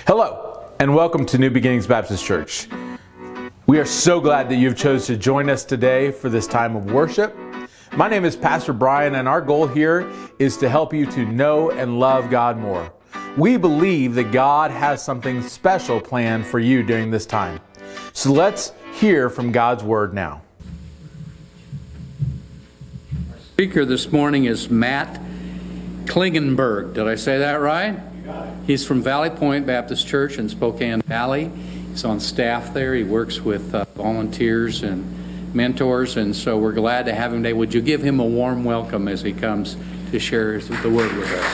Hello, and welcome to New Beginnings Baptist Church. We are so glad that you've chosen to join us today for this time of worship. My name is Pastor Brian, and our goal here is to help you to know and love God more. We believe that God has something special planned for you during this time. So let's hear from God's Word now. Our speaker this morning is Matt Klingenberg. Did I say that right? He's from Valley Point Baptist Church in Spokane Valley. He's on staff there. He works with volunteers and mentors, and so we're glad to have him today. Would you give him a warm welcome as he comes to share the Word with us?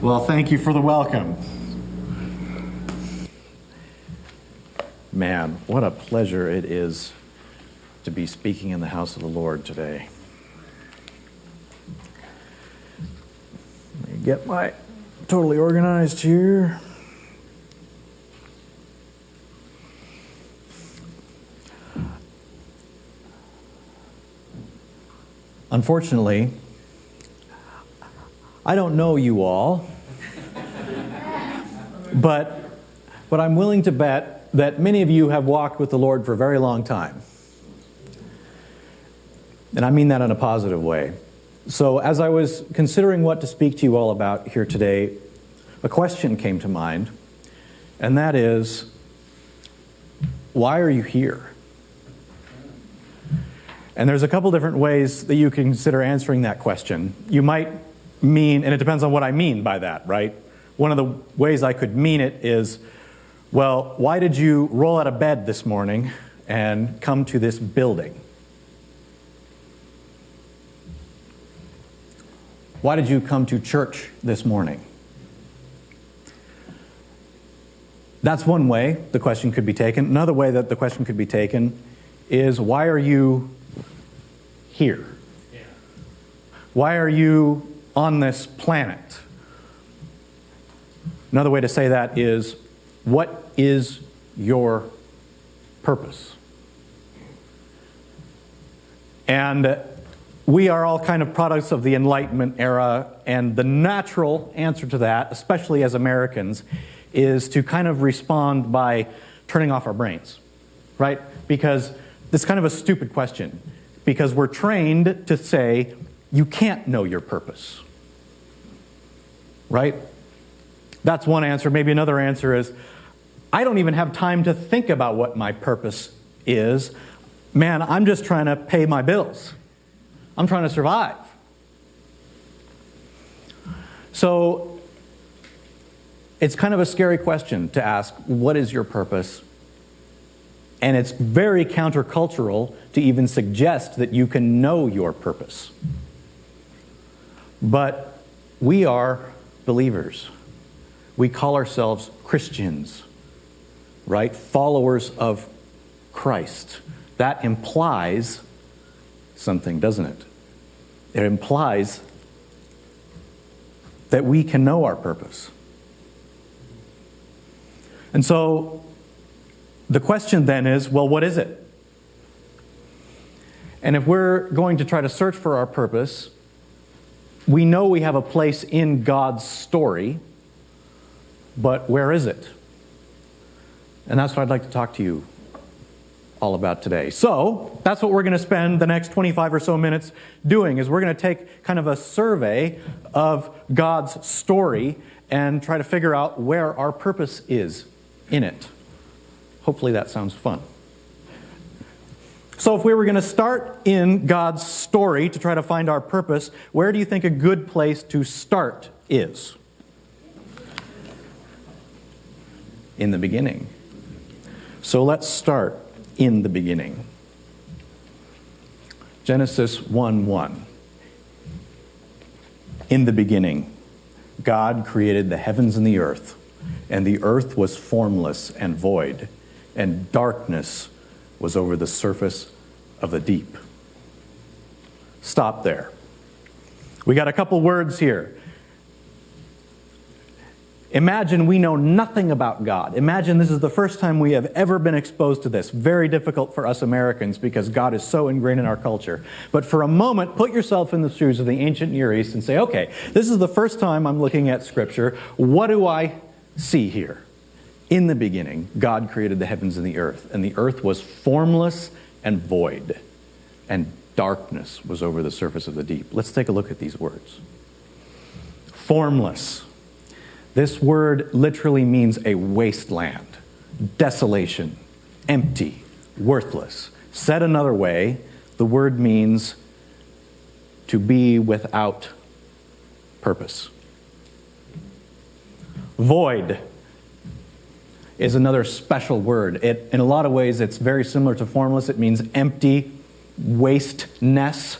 Well, thank you for the welcome. Man, what a pleasure it is to be speaking in the house of the Lord today. Let me get my totally organized here. Unfortunately, I don't know you all, but I'm willing to bet that many of you have walked with the Lord for a very long time. And I mean that in a positive way. So as I was considering what to speak to you all about here today, a question came to mind, and that is, why are you here? And there's a couple different ways that you can consider answering that question. You might mean, and it depends on what I mean by that, right? One of the ways I could mean it is, well, why did you roll out of bed this morning and come to this building? Why did you come to church this morning? That's one way the question could be taken. Another way that the question could be taken is, why are you here? Why are you on this planet? Another way to say that is, what is your purpose? And we are all kind of products of the Enlightenment era, and the natural answer to that, especially as Americans, is to kind of respond by turning off our brains, right? Because it's kind of a stupid question, because we're trained to say, you can't know your purpose, right? That's one answer. Maybe another answer is, I don't even have time to think about what my purpose is. Man, I'm just trying to pay my bills. I'm trying to survive. So it's kind of a scary question to ask, what is your purpose? And it's very countercultural to even suggest that you can know your purpose. But we are believers. We call ourselves Christians, right? Followers of Christ. That implies something, doesn't it? It implies that we can know our purpose. And so the question then is, well, what is it? And if we're going to try to search for our purpose, we know we have a place in God's story, but where is it? And that's what I'd like to talk to you all about today. So that's what we're going to spend the next 25 or so minutes doing, is we're going to take kind of a survey of God's story and try to figure out where our purpose is in it. Hopefully that sounds fun. So if we were going to start in God's story to try to find our purpose, where do you think a good place to start is? In the beginning. So let's start in the beginning. Genesis 1:1. In the beginning, God created the heavens and the earth was formless and void, and darkness was over the surface of the deep. Stop there. We got a couple words here. Imagine we know nothing about God. Imagine this is the first time we have ever been exposed to this. Very difficult for us Americans because God is so ingrained in our culture. But for a moment, put yourself in the shoes of the ancient Near East and say, okay, this is the first time I'm looking at Scripture. What do I see here? In the beginning, God created the heavens and the earth was formless and void, and darkness was over the surface of the deep. Let's take a look at these words. Formless. This word literally means a wasteland, desolation, empty, worthless. Said another way, the word means to be without purpose. Void is another special word. In a lot of ways, it's very similar to formless. It means empty, wasteness.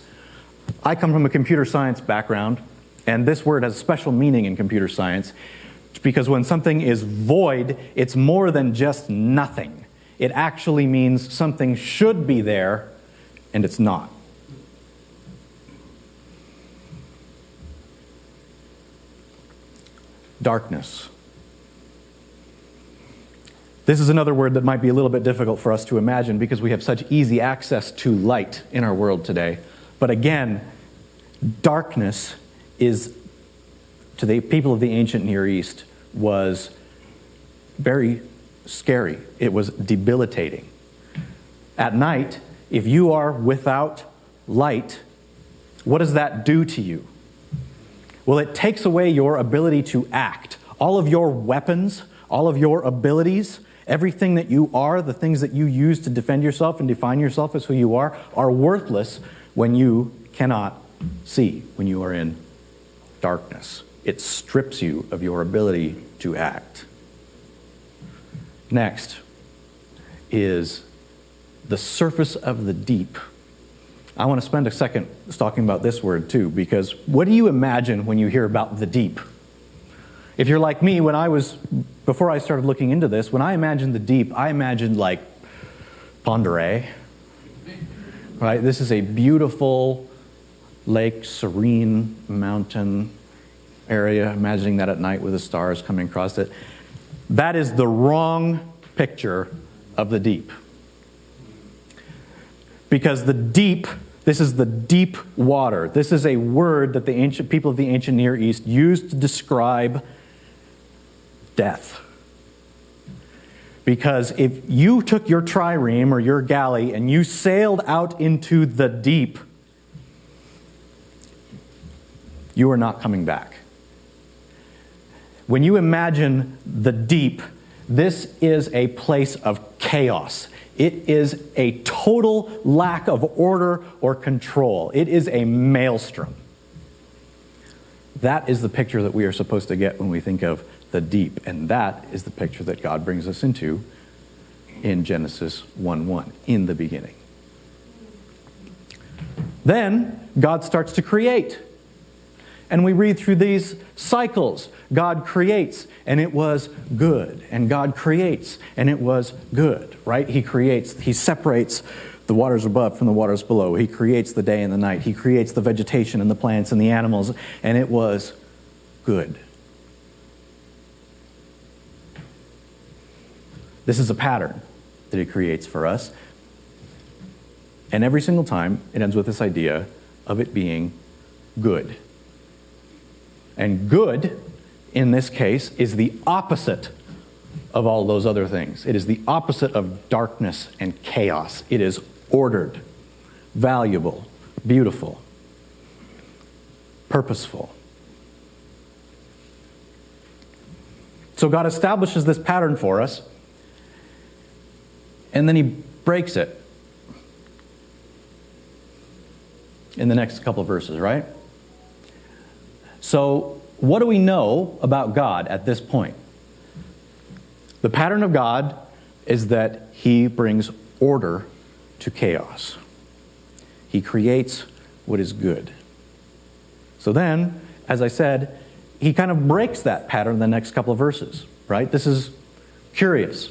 I come from a computer science background, and this word has special meaning in computer science because when something is void, it's more than just nothing. It actually means something should be there, and it's not. Darkness. This is another word that might be a little bit difficult for us to imagine because we have such easy access to light in our world today. But again, darkness is, to the people of the ancient Near East, was very scary. It was debilitating. At night, if you are without light, what does that do to you? Well, it takes away your ability to act. All of your weapons, all of your abilities, everything that you are, the things that you use to defend yourself and define yourself as who you are worthless when you cannot see, when you are in darkness. It strips you of your ability to act. Next is the surface of the deep. I want to spend a second talking about this word too, because what do you imagine when you hear about the deep? If you're like me, before I started looking into this, when I imagined the deep, I imagined like Ponderay. Right? This is a beautiful lake, serene mountain area, imagining that at night with the stars coming across it. That is the wrong picture of the deep. Because the deep, this is the deep water. This is a word that the ancient people of the ancient Near East used to describe death. Because if you took your trireme or your galley and you sailed out into the deep, you are not coming back. When you imagine the deep, this is a place of chaos. It is a total lack of order or control. It is a maelstrom. That is the picture that we are supposed to get when we think of the deep, and that is the picture that God brings us into in Genesis 1:1, in the beginning. Then God starts to create. And we read through these cycles. God creates, and it was good. And God creates, and it was good, right? He creates, He separates the waters above from the waters below. He creates the day and the night. He creates the vegetation and the plants and the animals, and it was good. This is a pattern that He creates for us. And every single time, it ends with this idea of it being good. And good, in this case, is the opposite of all those other things. It is the opposite of darkness and chaos. It is ordered, valuable, beautiful, purposeful. So God establishes this pattern for us, and then He breaks it in the next couple of verses, right? So, what do we know about God at this point? The pattern of God is that He brings order to chaos. He creates what is good. So then, as I said, He kind of breaks that pattern in the next couple of verses, right? This is curious.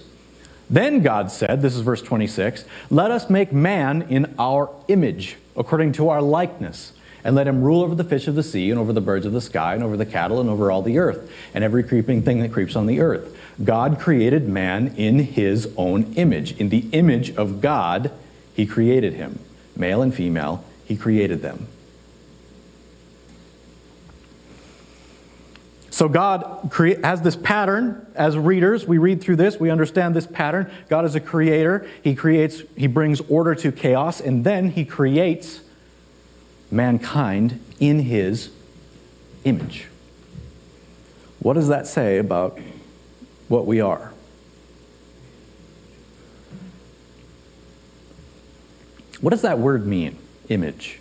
Then God said, this is verse 26, "Let us make man in our image, according to our likeness, and let him rule over the fish of the sea, and over the birds of the sky, and over the cattle, and over all the earth, and every creeping thing that creeps on the earth. God created man in his own image. In the image of God, he created him. Male and female, he created them. So God has this pattern. As readers, we read through this, we understand this pattern. God is a creator. He brings order to chaos, and then he creates mankind in his image. What does that say about what we are? What does that word mean, image?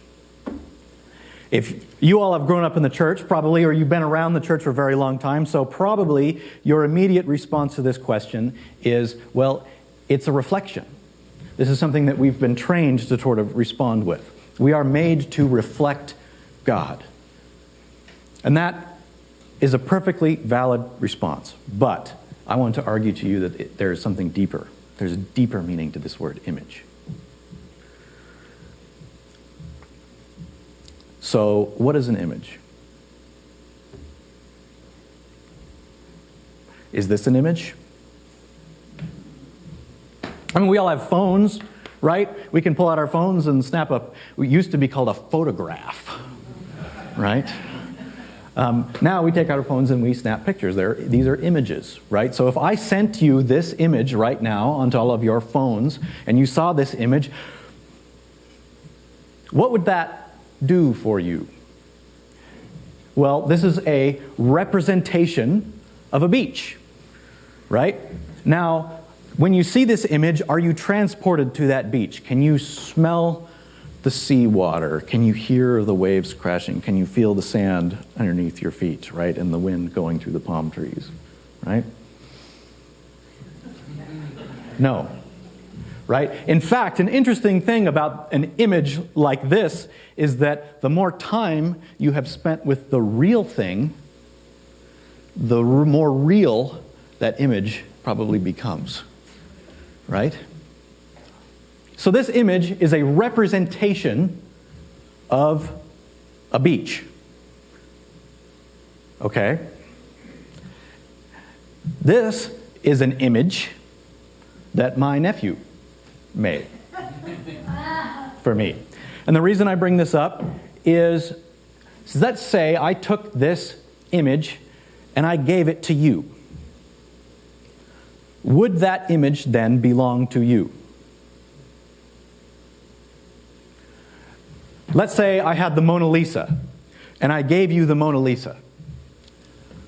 If you all have grown up in the church, probably, or you've been around the church for a very long time, so probably your immediate response to this question is, well, it's a reflection. This is something that we've been trained to sort of respond with. We are made to reflect God. And that is a perfectly valid response. But I want to argue to you that there is something deeper. There's a deeper meaning to this word, image. So, what is an image? Is this an image? I mean, we all have phones, right? We can pull out our phones and snap up. It used to be called a photograph, right? Now we take out our phones and we snap pictures. These are images, right? So if I sent you this image right now onto all of your phones, and you saw this image, what would that do for you? Well, this is a representation of a beach, right? Now, when you see this image, are you transported to that beach? Can you smell the seawater? Can you hear the waves crashing? Can you feel the sand underneath your feet, right? And the wind going through the palm trees, right? No. Right? In fact, an interesting thing about an image like this is that the more time you have spent with the real thing, the more real that image probably becomes. Right? So this image is a representation of a beach. Okay? This is an image that my nephew made for me. And the reason I bring this up is, let's say I took this image and I gave it to you. Would that image then belong to you? Let's say I had the Mona Lisa and I gave you the Mona Lisa.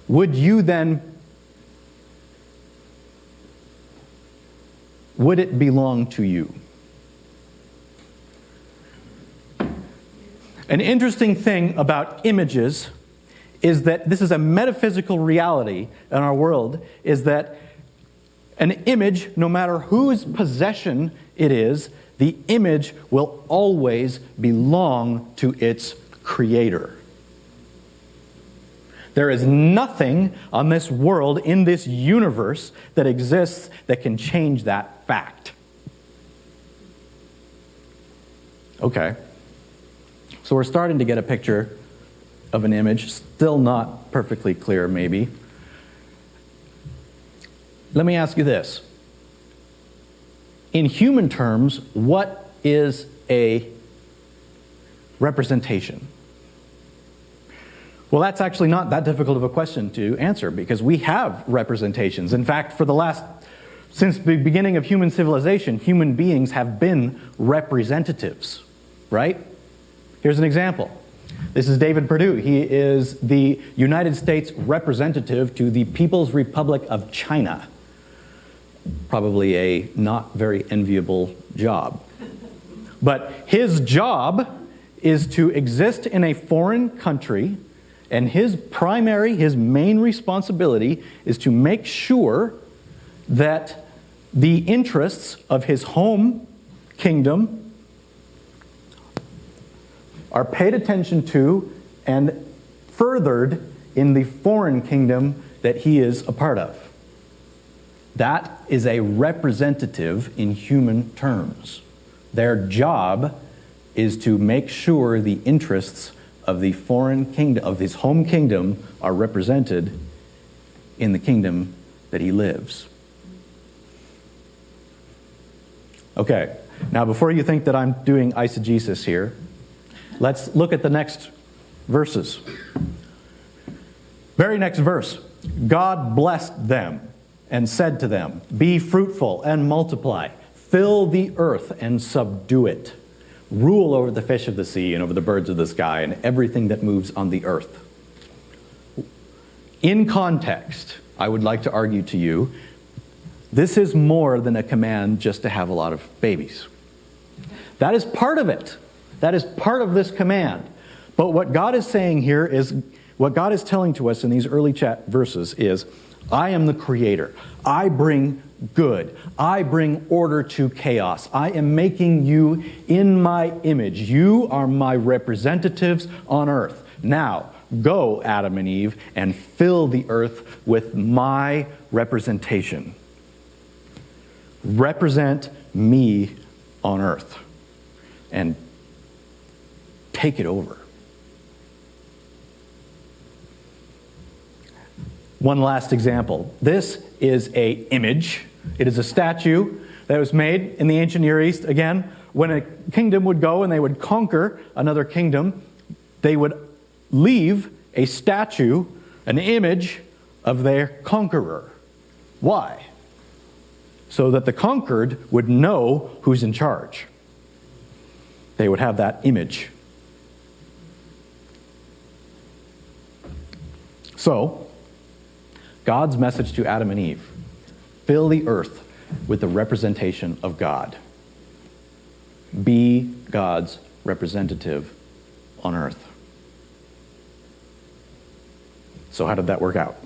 Would it belong to you? An interesting thing about images is that this is a metaphysical reality in our world, is that an image, no matter whose possession it is, the image will always belong to its creator. There is nothing on this world, in this universe, that exists that can change that fact. Okay. So we're starting to get a picture of an image, still not perfectly clear, maybe. Let me ask you this. In human terms, what is a representation? Well, that's actually not that difficult of a question to answer, because we have representations. In fact, since the beginning of human civilization, human beings have been representatives, right? Here's an example. This is David Perdue. He is the United States representative to the People's Republic of China. Probably a not very enviable job. But his job is to exist in a foreign country, and his main responsibility is to make sure that the interests of his home kingdom are paid attention to and furthered in the foreign kingdom that he is a part of. That is a representative in human terms. Their job is to make sure the interests of the foreign kingdom, of his home kingdom, are represented in the kingdom that he lives. Okay, now before you think that I'm doing eisegesis here, let's look at the next verses. Very next verse. God blessed them and said to them, "Be fruitful and multiply, fill the earth and subdue it. Rule over the fish of the sea and over the birds of the sky and everything that moves on the earth." In context, I would like to argue to you, this is more than a command just to have a lot of babies. That is part of it. That is part of this command. But what God is saying here is, what God is telling to us in these early verses is, I am the creator. I bring good. I bring order to chaos. I am making you in my image. You are my representatives on earth. Now, go, Adam and Eve, and fill the earth with my representation. Represent me on earth and take it over. One last example. This is an image. It is a statue that was made in the ancient Near East. Again, when a kingdom would go and they would conquer another kingdom, they would leave a statue, an image of their conqueror. Why? So that the conquered would know who's in charge. They would have that image. So, God's message to Adam and Eve: fill the earth with the representation of God. Be God's representative on earth. So how did that work out?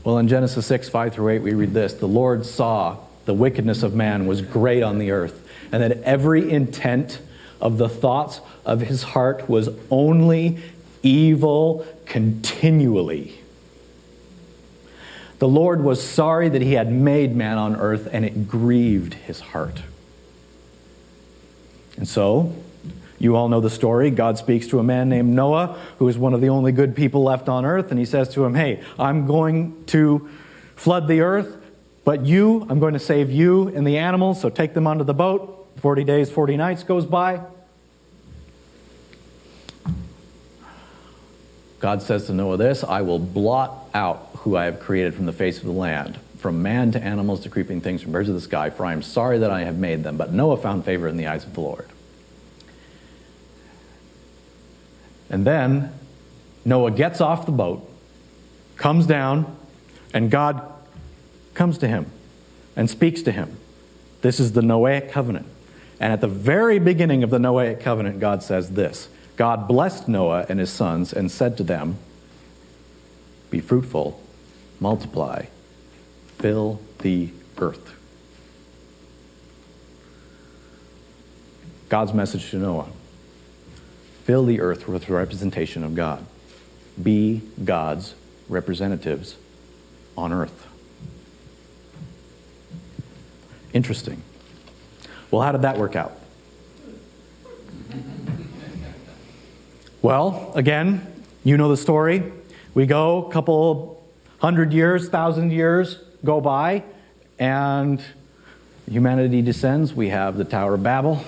Well, in Genesis 6, 5 through 8, we read this: "The Lord saw the wickedness of man was great on the earth, and that every intent of the thoughts of his heart was only evil continually. The Lord was sorry that he had made man on earth, and it grieved his heart." And so, you all know the story. God speaks to a man named Noah, who is one of the only good people left on earth, and he says to him, "Hey, I'm going to flood the earth, but I'm going to save you and the animals, so take them onto the boat." 40 days, 40 nights goes by. God says to Noah this: "I will blot out who I have created from the face of the land, from man to animals to creeping things, from birds of the sky, for I am sorry that I have made them." But Noah found favor in the eyes of the Lord. And then Noah gets off the boat, comes down, and God comes to him and speaks to him. This is the Noahic covenant. And at the very beginning of the Noahic covenant, God says this: "God blessed Noah and his sons and said to them, be fruitful, multiply, fill the earth." God's message to Noah: fill the earth with the representation of God. Be God's representatives on earth. Interesting. Well, how did that work out? Well, again, you know the story. We go a couple 100 years, 1,000 years go by, and humanity descends. We have the Tower of Babel,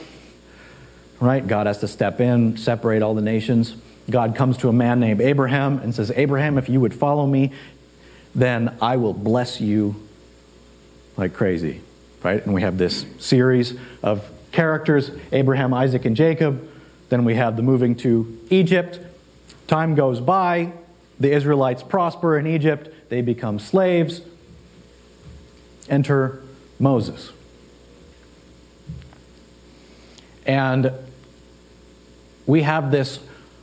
right? God has to step in, separate all the nations. God comes to a man named Abraham and says, "Abraham, if you would follow me, then I will bless you like crazy," right? And we have this series of characters: Abraham, Isaac, and Jacob. Then we have the moving to Egypt. Time goes by. The Israelites prosper in Egypt. They become slaves. Enter Moses. And we have this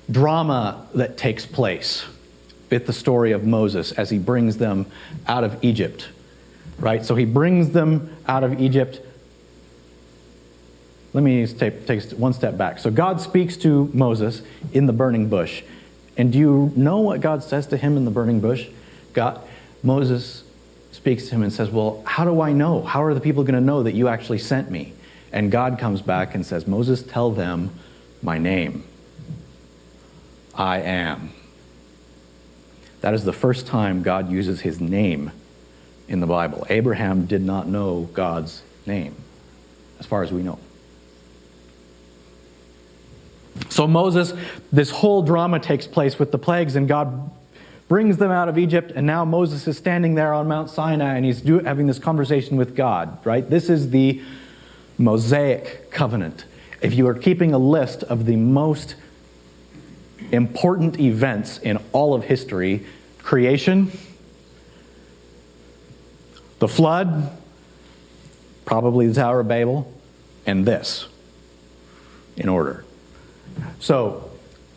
drama that takes place with the story of Moses as he brings them out of Egypt, right? So he brings them out of Egypt. Let me take one step back. So God speaks to Moses in the burning bush. And do you know what God says to him in the burning bush? Moses speaks to him and says, "Well, how do I know? How are the people going to know that you actually sent me?" And God comes back and says, Moses, tell them my name. I am. That is the first time God uses his name in the Bible. Abraham did not know God's name, as far as we know. So Moses, this whole drama takes place with the plagues, and God brings them out of Egypt, and now Moses is standing there on Mount Sinai, and he's having this conversation with God, right? This is the Mosaic covenant. If you are keeping a list of the most important events in all of history, creation, the flood, probably the Tower of Babel, and this, in order. So,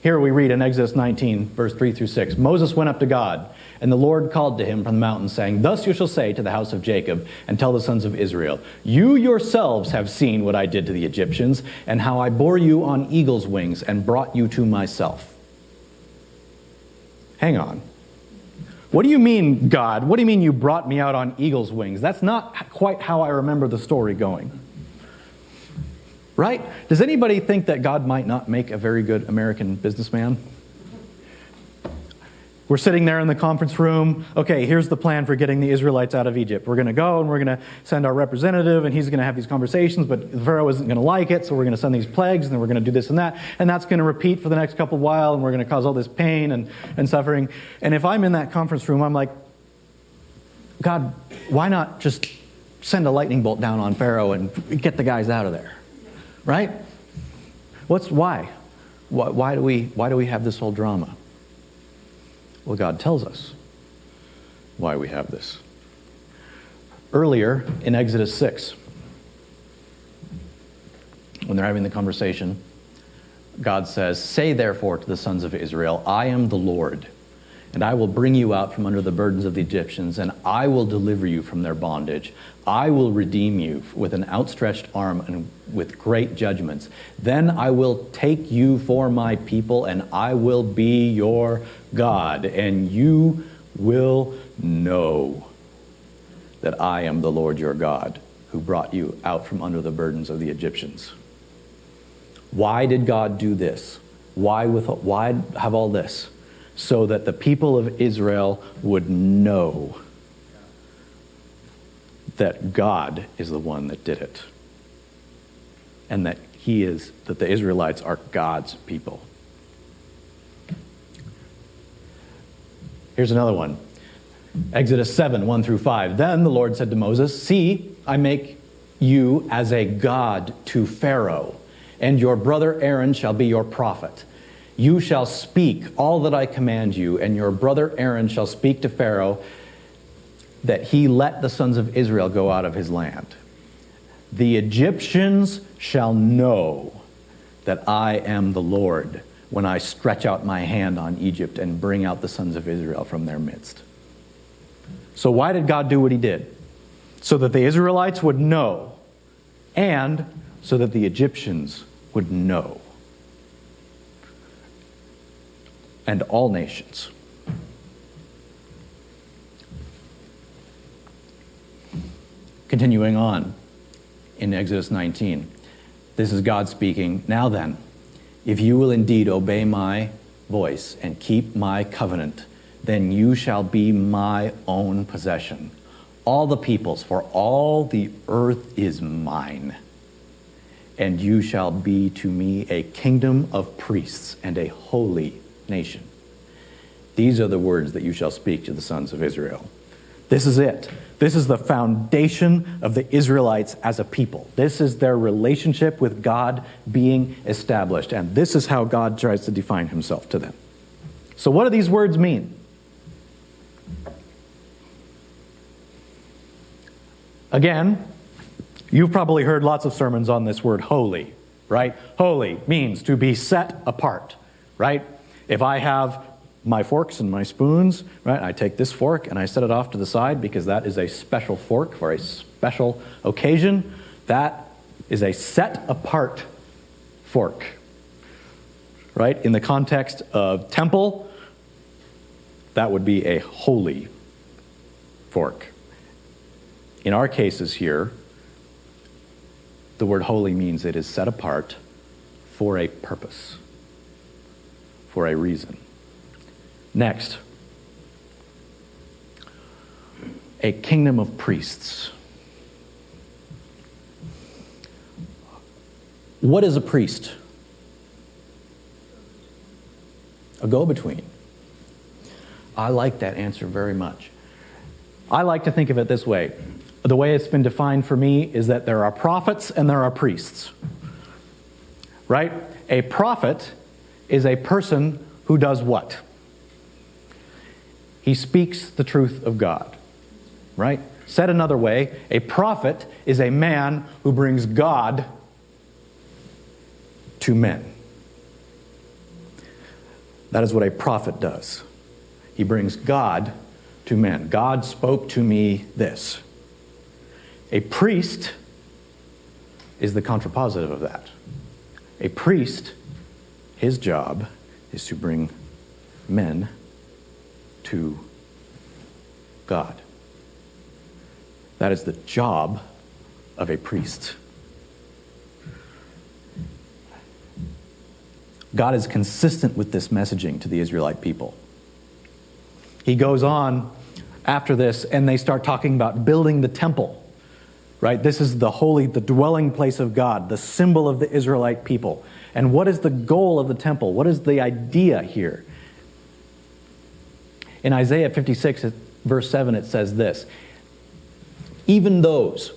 here we read in Exodus 19, verse 3 through 6. Moses went up to God, and the Lord called to him from the mountain, saying, Thus you shall say to the house of Jacob, and tell the sons of Israel, You yourselves have seen what I did to the Egyptians, and how I bore you on eagle's wings, and brought you to myself. Hang on. What do you mean, God? What do you mean you brought me out on eagle's wings? That's not quite how I remember the story going. Right? Does anybody think that God might not make a very good American businessman? We're sitting there in the conference room. Okay, here's the plan for getting the Israelites out of Egypt. We're going to go and we're going to send our representative, and he's going to have these conversations, but Pharaoh isn't going to like it, so we're going to send these plagues, and then we're going to do this and that's going to repeat for the next couple of while, and we're going to cause all this pain and suffering. And if I'm in that conference room, I'm like, God, why not just send a lightning bolt down on Pharaoh and get the guys out of there? Right? Why? Why do we have this whole drama? Well, God tells us why we have this. Earlier in Exodus 6, when they're having the conversation, God says, Say therefore to the sons of Israel, I am the Lord, and I will bring you out from under the burdens of the Egyptians, and I will deliver you from their bondage. I will redeem you with an outstretched arm and with great judgments. Then I will take you for my people, and I will be your God, and you will know that I am the Lord your God, who brought you out from under the burdens of the Egyptians. Why did God do this? Why have all this? So that the people of Israel would know that God is the one that did it, and that the Israelites are God's people. Here's another one. Exodus 7, 1 through 5. Then the Lord said to Moses, See, I make you as a god to Pharaoh, and your brother Aaron shall be your prophet. You shall speak all that I command you, and your brother Aaron shall speak to Pharaoh, that he let the sons of Israel go out of his land. The Egyptians shall know that I am the Lord when I stretch out my hand on Egypt and bring out the sons of Israel from their midst. So why did God do what he did? So that the Israelites would know, and so that the Egyptians would know. And all nations. Continuing on in Exodus 19. This is God speaking. Now then, if you will indeed obey my voice and keep my covenant, then you shall be my own possession. All the peoples, for all the earth is mine. And you shall be to me a kingdom of priests and a holy nation. These are the words that you shall speak to the sons of Israel. This is it. This is the foundation of the Israelites as a people. This is their relationship with God being established. And this is how God tries to define himself to them. So what do these words mean? Again, you've probably heard lots of sermons on this word holy, right? Holy means to be set apart, right? If I have my forks and my spoons, right? I take this fork and I set it off to the side because that is a special fork for a special occasion. That is a set apart fork, right? In the context of temple, that would be a holy fork. In our cases here, The word holy means it is set apart for a purpose, for a reason. Next, a kingdom of priests. What is a priest? A go-between. I like that answer very much. I like to think of it this way. The way it's been defined for me is that there are prophets and there are priests. Right? A prophet is a person who does what? He speaks the truth of God. Right? Said another way, a prophet is a man who brings God to men. That is what a prophet does. He brings God to men. God spoke to me this. A priest is the contrapositive of that. A priest, his job is to bring men to God. That is the job of a priest. God is consistent with this messaging to the Israelite people. He goes on after this, and they start talking about building the temple. Right? This is the dwelling place of God, the symbol of the Israelite people. And what is the goal of the temple? What is the idea here? In Isaiah 56, verse 7, it says this, "Even those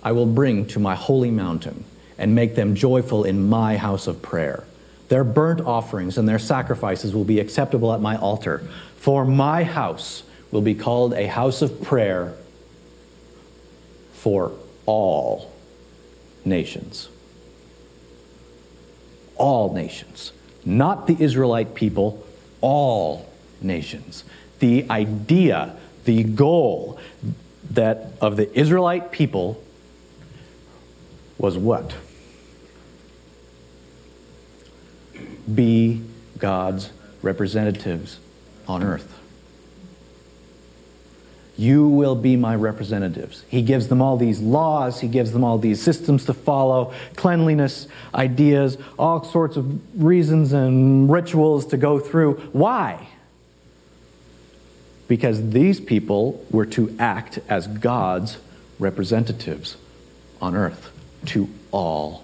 I will bring to my holy mountain and make them joyful in my house of prayer. Their burnt offerings and their sacrifices will be acceptable at my altar. For my house will be called a house of prayer for all nations." All nations. Not the Israelite people, all nations. The idea, the goal that of the Israelite people was what? Be God's representatives on earth. You will be my representatives. He gives them all these laws. He gives them all these systems to follow, cleanliness, ideas, all sorts of reasons and rituals to go through. Why? Because these people were to act as God's representatives on earth to all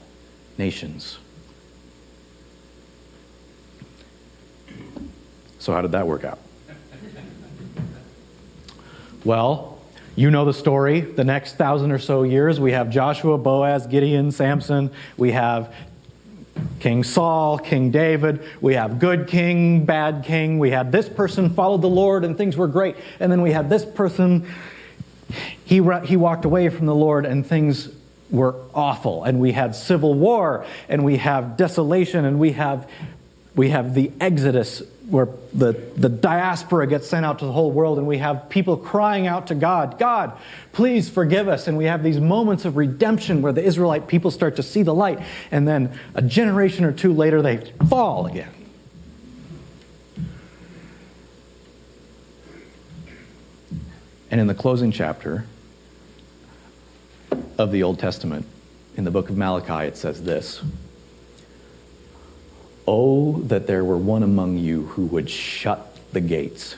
nations. So how did that work out? Well, you know the story. The next 1,000 or so years, we have Joshua, Boaz, Gideon, Samson. We have King Saul, King David. We have good king, bad king. We had this person followed the Lord and things were great. And then we had this person, he walked away from the Lord and things were awful. And we had civil war, and we have desolation, and we have the Exodus, where the diaspora gets sent out to the whole world, and we have people crying out to God, "God, please forgive us." And we have these moments of redemption where the Israelite people start to see the light, and then a generation or two later they fall again. And in the closing chapter of the Old Testament, in the book of Malachi, it says this, "Oh, that there were one among you who would shut the gates,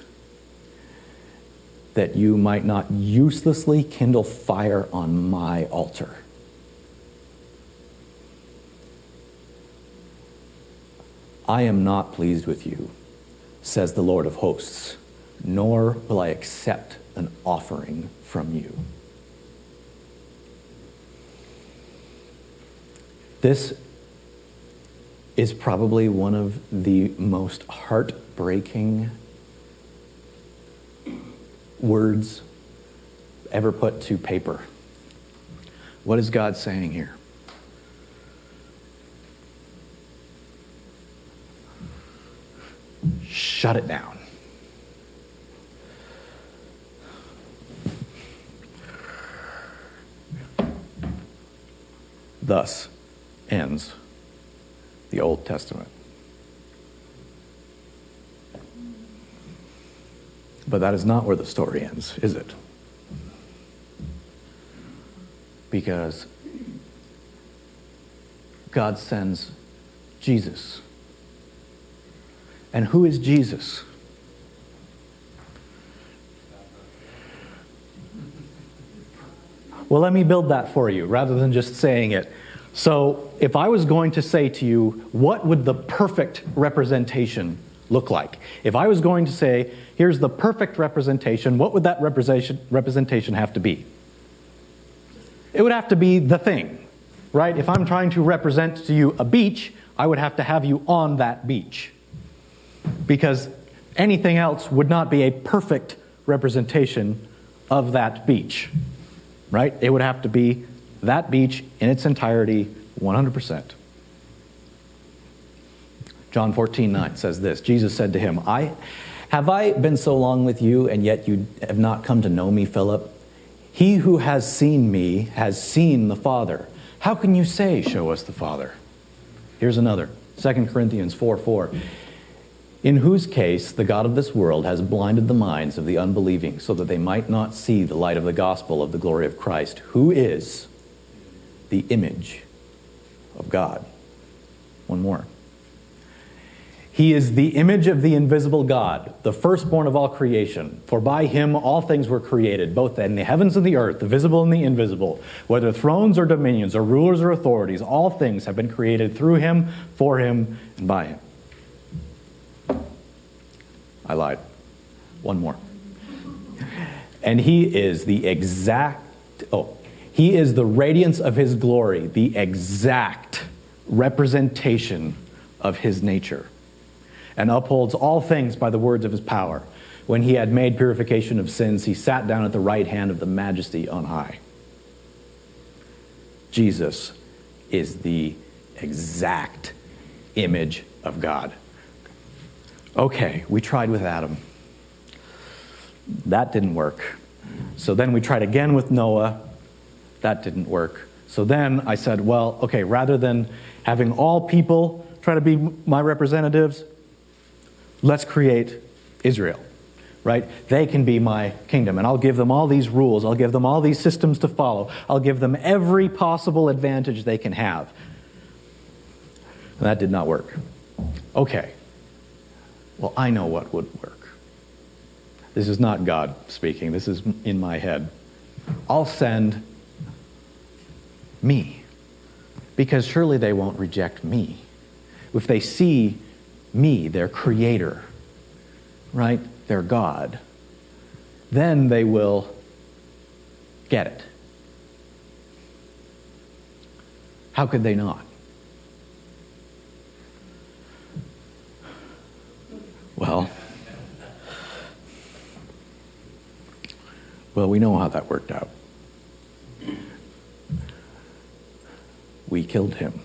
that you might not uselessly kindle fire on my altar." "I am not pleased with you, says the Lord of hosts, nor will I accept an offering from you." This is probably one of the most heartbreaking words ever put to paper. What is God saying here? Shut it down. Thus ends the Old Testament. But that is not where the story ends, is it? Because God sends Jesus. And who is Jesus? Well, let me build that for you rather than just saying it. So, if I was going to say to you, what would the perfect representation look like? If I was going to say, here's the perfect representation, what would that representation have to be? It would have to be the thing, right? If I'm trying to represent to you a beach, I would have to have you on that beach. Because anything else would not be a perfect representation of that beach, right? It would have to be that beach in its entirety, 100%. John 14:9 says this, Jesus said to him, Have I been so long with you, and yet you have not come to know me, Philip? He who has seen me has seen the Father. How can you say, show us the Father? Here's another, 2 Corinthians 4:4. In whose case the God of this world has blinded the minds of the unbelieving, so that they might not see the light of the gospel of the glory of Christ, who is the image of God. One more. He is the image of the invisible God, the firstborn of all creation. For by him all things were created, both in the heavens and the earth, the visible and the invisible. Whether thrones or dominions or rulers or authorities, all things have been created through him, for him, and by him. I lied. One more. And he is the he is the radiance of his glory, the exact representation of his nature, and upholds all things by the words of his power. When he had made purification of sins, he sat down at the right hand of the Majesty on high. Jesus is the exact image of God. Okay, we tried with Adam. That didn't work. So then we tried again with Noah. That didn't work. So then I said, well, okay, rather than having all people try to be my representatives, let's create Israel, right? They can be my kingdom, and I'll give them all these rules. I'll give them all these systems to follow. I'll give them every possible advantage they can have. And that did not work. Okay. Well, I know what would work. This is not God speaking. This is in my head. I'll send me, because surely they won't reject me. If they see me, their creator, right, their God, then they will get it. How could they not? Well, we know how that worked out. We killed him.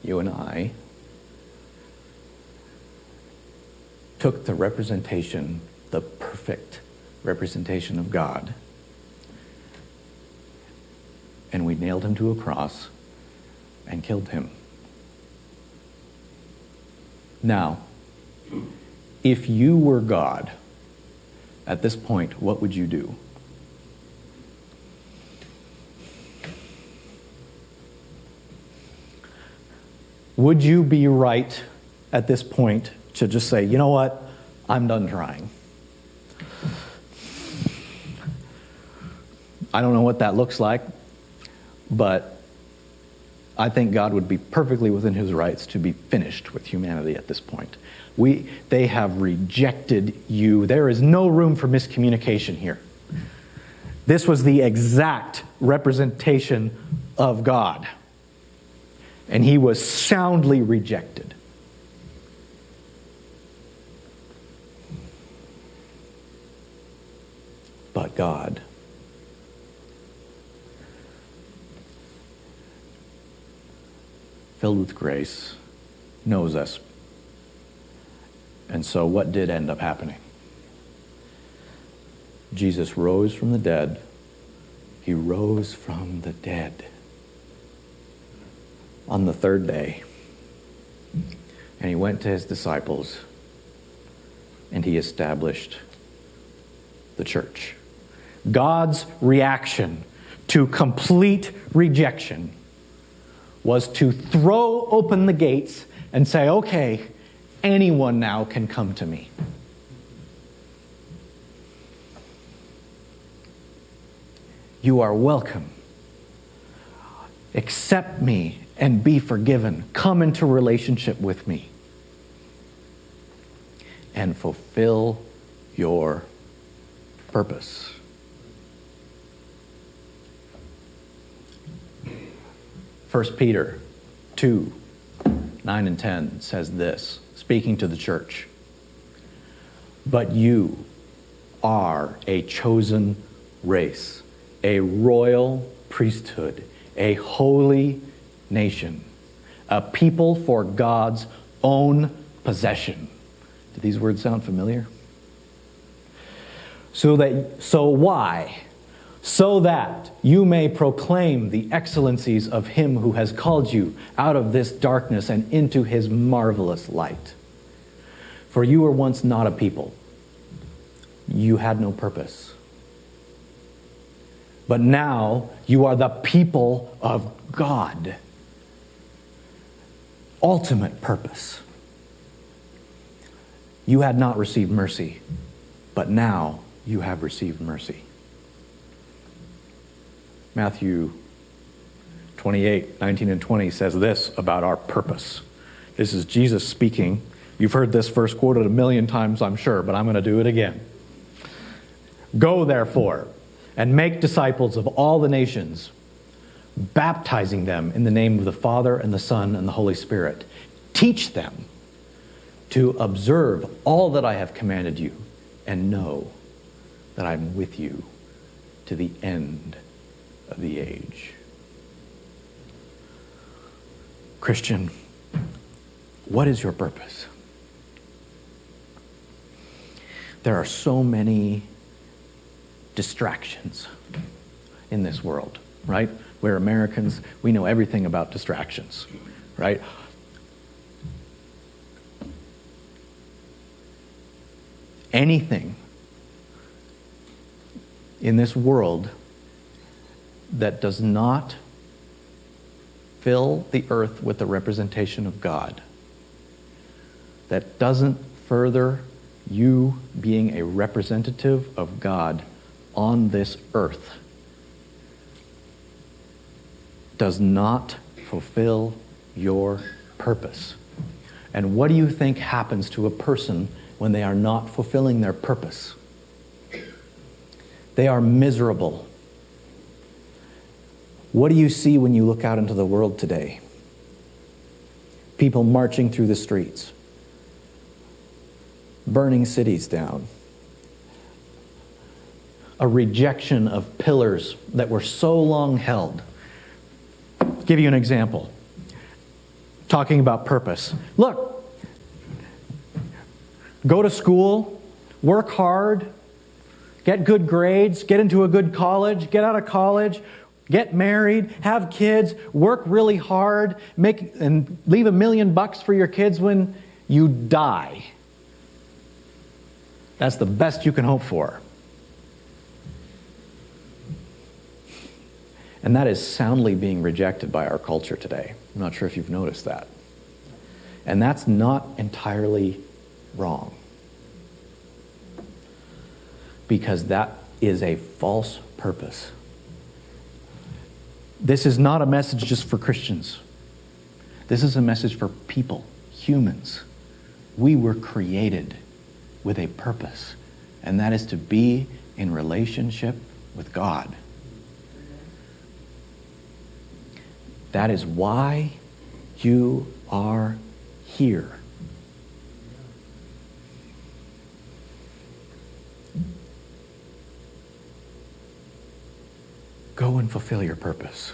You and I took the representation, the perfect representation of God, and we nailed him to a cross and killed him. Now, if you were God, at this point, what would you do? Would you be right at this point to just say, you know what, I'm done trying? I don't know what that looks like, but I think God would be perfectly within his rights to be finished with humanity at this point. They have rejected you. There is no room for miscommunication here. This was the exact representation of God, and he was soundly rejected. But God, filled with grace, knows us. And so what did end up happening? Jesus rose from the dead. He rose from the dead on the third day. And he went to his disciples and he established the church. God's reaction to complete rejection was to throw open the gates and say, okay, anyone now can come to me. You are welcome. Accept me and be forgiven. Come into relationship with me. And fulfill your purpose. First Peter 2, 9 and 10 says this, speaking to the church. But you are a chosen race, a royal priesthood, a holy nation, a people for God's own possession. Do these words sound familiar? So why? So that you may proclaim the excellencies of him who has called you out of this darkness and into his marvelous light. For you were once not a people. You had no purpose. But now you are the people of God. Ultimate purpose. You had not received mercy, but now you have received mercy. Matthew 28, 19 and 20 says this about our purpose. This is Jesus speaking. You've heard this verse quoted 1,000,000 times, I'm sure, but I'm going to do it again. Go, therefore, and make disciples of all the nations, baptizing them in the name of the Father and the Son and the Holy Spirit. Teach them to observe all that I have commanded you, and know that I'm with you to the end of the age. Christian, what is your purpose? There are so many distractions in this world, right? We're Americans, we know everything about distractions, right? Anything in this world that does not fill the earth with the representation of God, that doesn't further you being a representative of God on this earth, does not fulfill your purpose. And what do you think happens to a person when they are not fulfilling their purpose? They are miserable. What do you see when you look out into the world today? People marching through the streets, burning cities down, a rejection of pillars that were so long held. I'll give you an example. Talking about purpose. Look, go to school, work hard, get good grades, get into a good college, get out of college, get married, have kids, work really hard, and leave $1 million for your kids when you die. That's the best you can hope for. And that is soundly being rejected by our culture today. I'm not sure if you've noticed that. And that's not entirely wrong. Because that is a false purpose. This is not a message just for Christians. This is a message for people, humans. We were created with a purpose, and that is to be in relationship with God. That is why you are here. Go and fulfill your purpose.